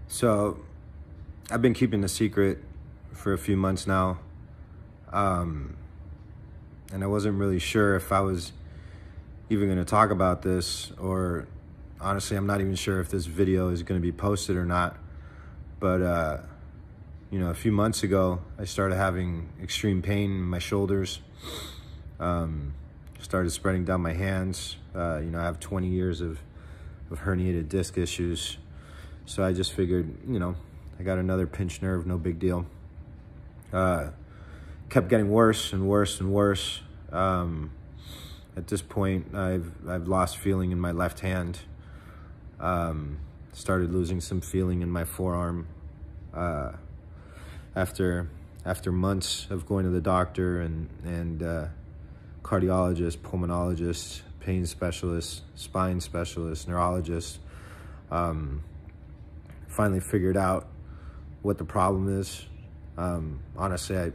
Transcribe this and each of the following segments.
So I've been keeping the secret for a few months now. And I wasn't really sure if I was even going to talk about this, or honestly, I'm not even sure if this video is going to be posted or not. But, a few months ago, I started having extreme pain in my shoulders. Started spreading down my hands. I have 20 years of herniated disc issues. So I just figured, I got another pinched nerve, no big deal. Kept getting worse and worse and worse. At this point, I've lost feeling in my left hand. Started losing some feeling in my forearm. After months of going to the doctor and cardiologist, pulmonologist, pain specialist, spine specialist, neurologist, finally figured out what the problem is. Honestly,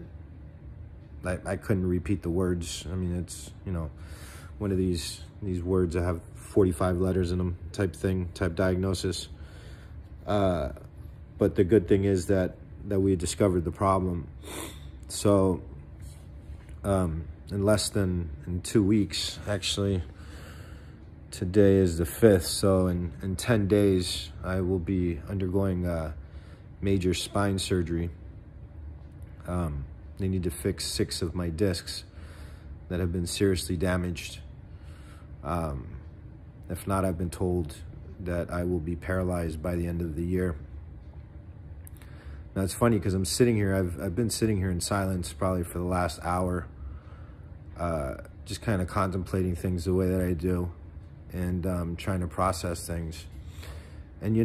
I couldn't repeat the words. I mean, it's, one of these words that have 45 letters in them type diagnosis. But the good thing is that we discovered the problem. So in 2 weeks, actually, today is the 5th. So in 10 days, I will be undergoing major spine surgery. They need to fix 6 of my discs that have been seriously damaged. If not, I've been told that I will be paralyzed by the end of the year. Now, it's funny because I'm sitting here, I've been sitting here in silence probably for the last hour, just kind of contemplating things the way that I do and trying to process things. And,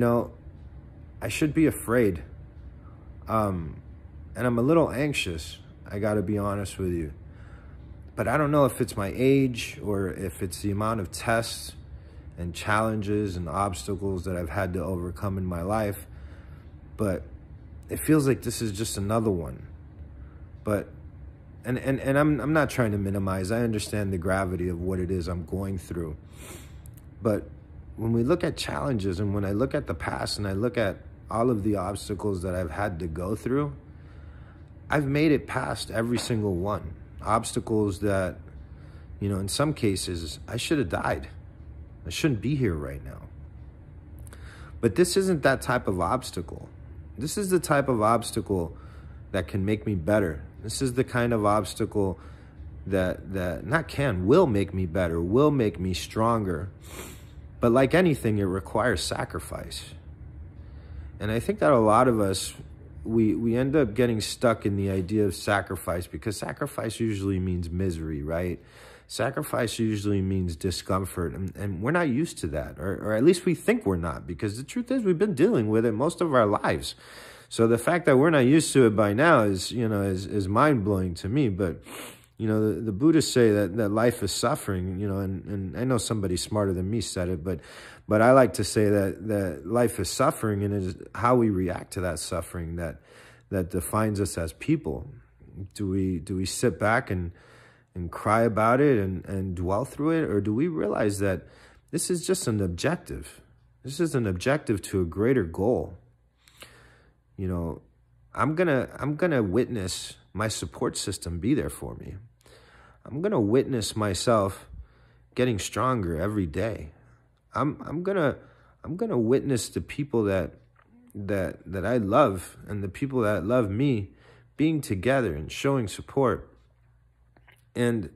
I should be afraid. And I'm a little anxious, I gotta be honest with you. But I don't know if it's my age or if it's the amount of tests and challenges and obstacles that I've had to overcome in my life. But it feels like this is just another one. But, and I'm not trying to minimize. I understand the gravity of what it is I'm going through. But when we look at challenges and when I look at the past and I look at all of the obstacles that I've had to go through, I've made it past every single one. Obstacles that, in some cases, I should have died. I shouldn't be here right now. But this isn't that type of obstacle. This is the type of obstacle that can make me better. This is the kind of obstacle that will make me better, will make me stronger. But like anything, it requires sacrifice. And I think that a lot of us, we end up getting stuck in the idea of sacrifice because sacrifice usually means misery, right? Sacrifice usually means discomfort, and we're not used to that, or at least we think we're not, because the truth is we've been dealing with it most of our lives. So the fact that we're not used to it by now is mind-blowing to me. But, the Buddhists say that life is suffering, and I know somebody smarter than me said it, but I like to say that life is suffering, and it is how we react to that suffering that defines us as people. Do we sit back and cry about it and dwell through it, or do we realize that this is just an objective? This is an objective to a greater goal. I'm gonna witness my support system be there for me. I'm gonna witness myself getting stronger every day. I'm gonna witness the people that I love and the people that love me being together and showing support. And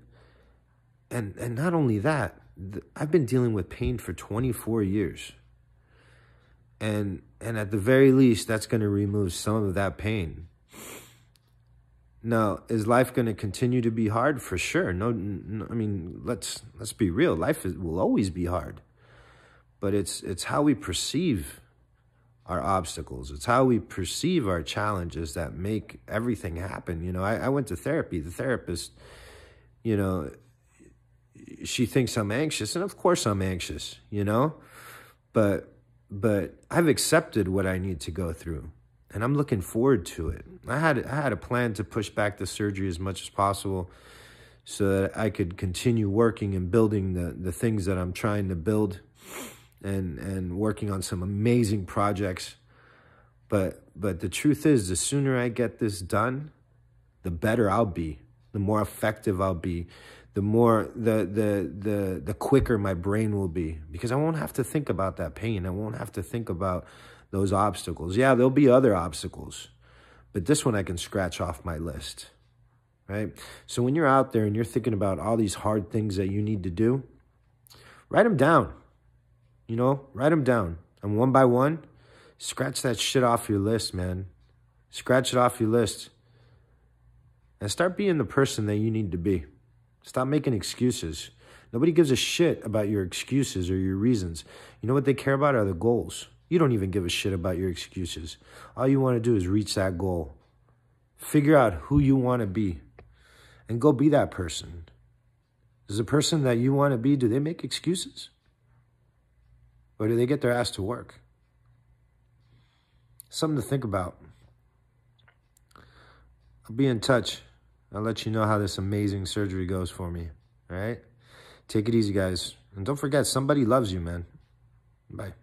not only that, I've been dealing with pain for 24 years. And at the very least, that's going to remove some of that pain. Now, is life going to continue to be hard? For sure. No, I mean, let's be real. Life will always be hard. But it's how we perceive our obstacles. It's how we perceive our challenges that make everything happen. I went to therapy. The therapist, she thinks I'm anxious, and of course I'm anxious, but I've accepted what I need to go through, and I'm looking forward to it. I had a plan to push back the surgery as much as possible so that I could continue working and building the things that I'm trying to build and working on some amazing projects. But the truth is, the sooner I get this done, the better I'll be, the more effective I'll be, the more the quicker my brain will be, because I won't have to think about that pain. I won't have to think about those obstacles. Yeah, there'll be other obstacles, but this one I can scratch off my list, right? So when you're out there and you're thinking about all these hard things that you need to do, write them down, you know, write them down. And one by one, scratch that shit off your list, man. Scratch it off your list. And start being the person that you need to be. Stop making excuses. Nobody gives a shit about your excuses or your reasons. You know what they care about are the goals. You don't even give a shit about your excuses. All you want to do is reach that goal. Figure out who you want to be and go be that person. Does the person that you want to be, do they make excuses? Or do they get their ass to work? Something to think about. I'll be in touch. I'll let you know how this amazing surgery goes for me. All right? Take it easy, guys. And don't forget, somebody loves you, man. Bye.